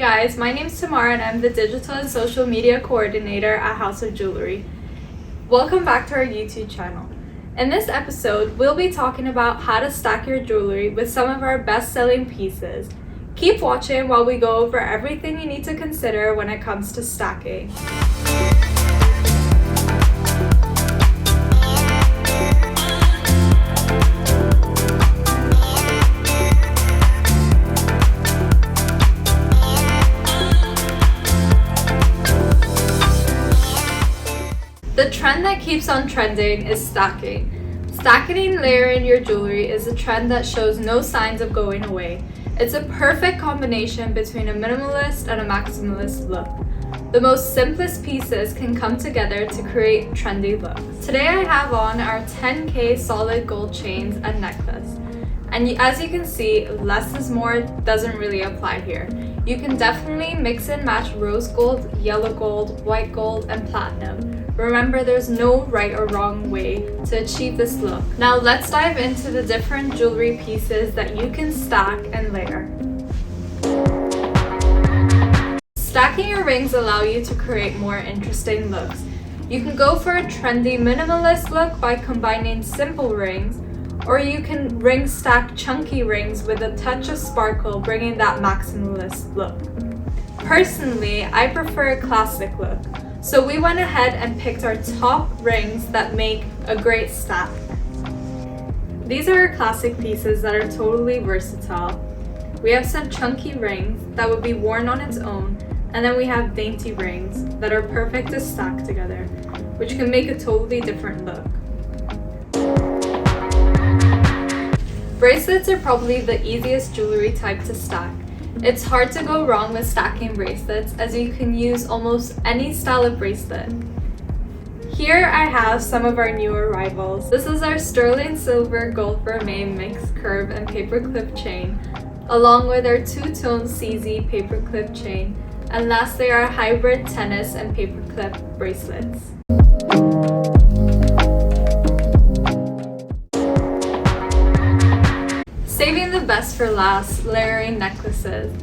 guys, my name is Tamara and I'm the Digital and Social Media Coordinator at House of Jewellery. Welcome back to our YouTube channel. In this episode, we'll be talking about how to stack your jewelry with some of our best-selling pieces. Keep watching while we go over everything you need to consider when it comes to stacking. The trend that keeps on trending is stacking. Stacking and layering your jewelry is a trend that shows no signs of going away. It's a perfect combination between a minimalist and a maximalist look. The most simplest pieces can come together to create trendy looks. Today I have on our 10K solid gold chains and necklace. And as you can see, less is more doesn't really apply here. You can definitely mix and match rose gold, yellow gold, white gold, and platinum. Remember, there's no right or wrong way to achieve this look. Now let's dive into the different jewelry pieces that you can stack and layer. Stacking your rings allow you to create more interesting looks. You can go for a trendy minimalist look by combining simple rings, or you can ring stack chunky rings with a touch of sparkle, bringing that maximalist look. Personally, I prefer a classic look. So we went ahead and picked our top rings that make a great stack. These are our classic pieces that are totally versatile. We have some chunky rings that would be worn on its own, and then we have dainty rings that are perfect to stack together, which can make a totally different look. Bracelets are probably the easiest jewelry type to stack. It's hard to go wrong with stacking bracelets, as you can use almost any style of bracelet. Here I have some of our new arrivals. This is our sterling silver gold vermeil mixed curve and paperclip chain, along with our two-tone CZ paperclip chain, and lastly our hybrid tennis and paperclip bracelets. Saving the best for last, layering necklaces.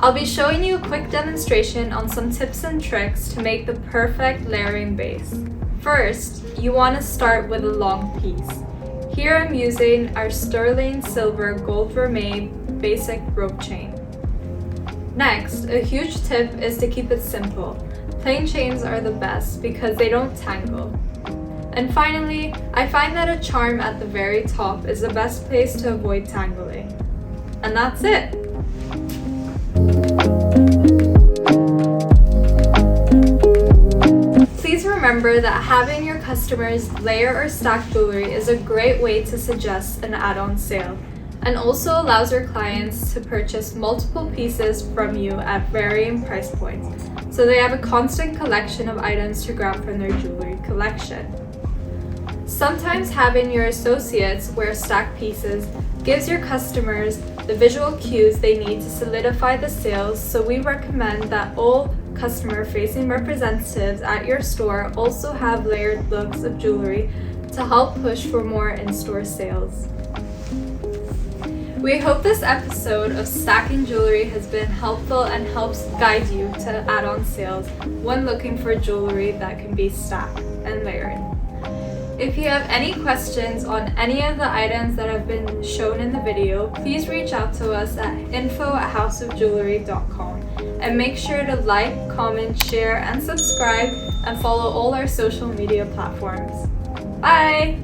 I'll be showing you a quick demonstration on some tips and tricks to make the perfect layering base. First, you want to start with a long piece. Here I'm using our sterling silver gold vermeil basic rope chain. Next, a huge tip is to keep it simple. Plain chains are the best because they don't tangle. And finally, I find that a charm at the very top is the best place to avoid tangling. And that's it! Please remember that having your customers layer or stack jewelry is a great way to suggest an add-on sale, and also allows your clients to purchase multiple pieces from you at varying price points, so they have a constant collection of items to grab from their jewelry collection. Sometimes having your associates wear stacked pieces gives your customers the visual cues they need to solidify the sales, so we recommend that all customer-facing representatives at your store also have layered looks of jewelry to help push for more in-store sales. We hope this episode of Stacking Jewelry has been helpful and helps guide you to add-on sales when looking for jewelry that can be stacked and layered. If you have any questions on any of the items that have been shown in the video, please reach out to us at info@houseofjewellery.com, and make sure to like, comment, share, and subscribe, and follow all our social media platforms. Bye!